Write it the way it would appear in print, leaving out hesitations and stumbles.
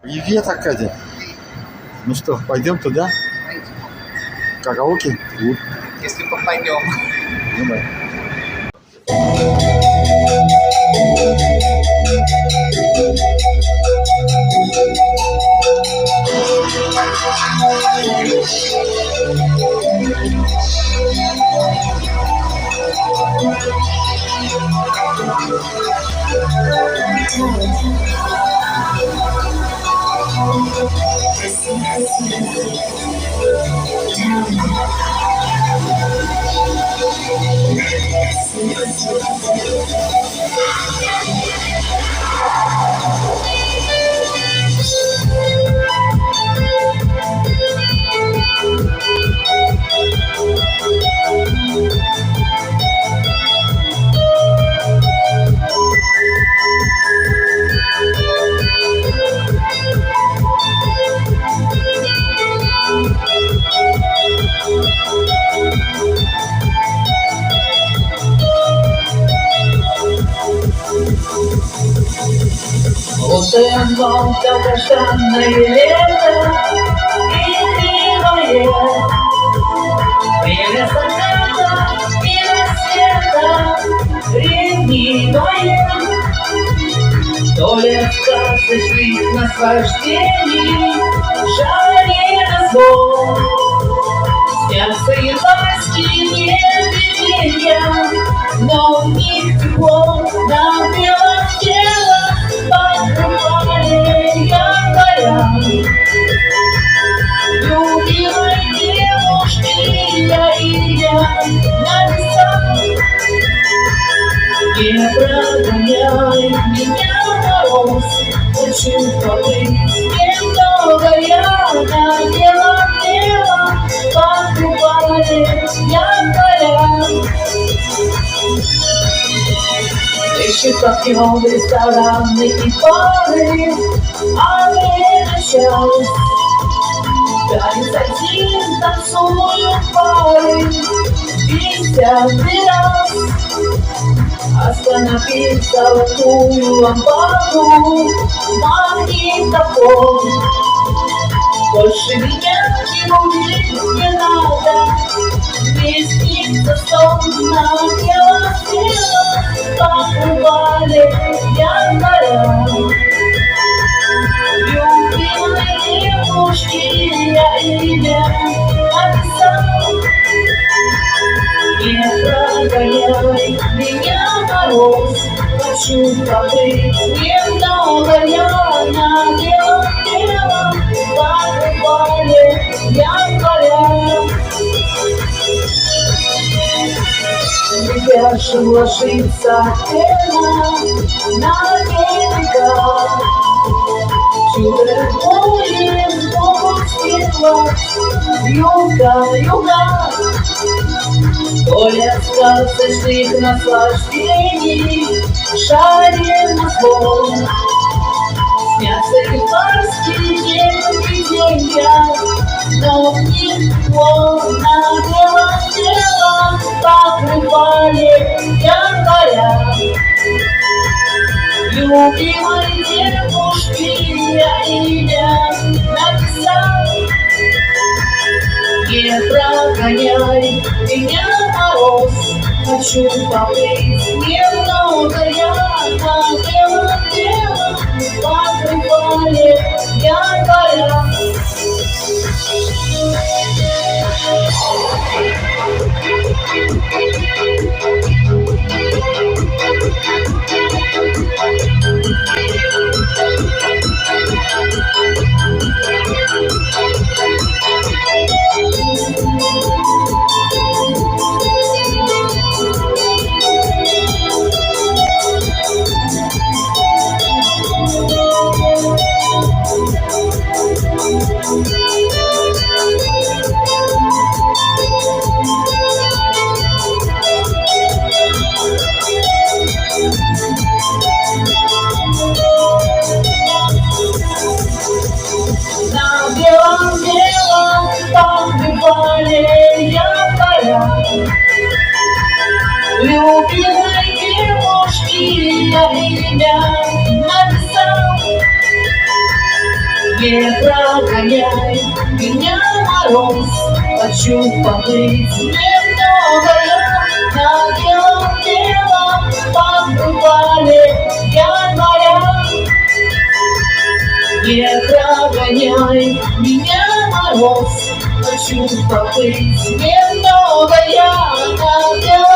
Привет, Аркадий. Ну что, пойдем туда? Пойдем. Караоке? Клуб. Если попадем. Ну да. Вот и оно, долгожданное лето, игривое, время заката, время света, ревнивое, то ли от сказочных наслаждений, жаре разлом, снятся январские видения, но в них тепло на белом тело. Покрывали января любимой девушки я написал. Не прогоняй меня мороз, хочу побыть немного я на белом покрывали января. Ищет партнер рестораны и бары, а время час. Танец один, танцуют пары, 50 раз. Остановить золотую лампаду, магнитофон. Больше меня не будет, не надо, не снится сон на белом тело. Покрывали января любимой девушки я имя написал. Не прогоняй меня мороз, хочу побыть немного я на белом телом. Покрывали января. Вяжем ложится пена на берега, чудо любовь попустила юга, юга. То ли от сказочных наслаждений шарим на звон, снятся январские видения, но в них тепло на белом телом. Покрывали января любимой девушки я имя написал. Не прогоняй меня мороз, хочу побыть немного я на белом телом. Покрывали января. любимой девушки я имя написал. Не прогоняй меня, мороз, хочу побыть немного я на белом покрывале января. Не прогоняй меня, мороз, хочу побыть немного я на белом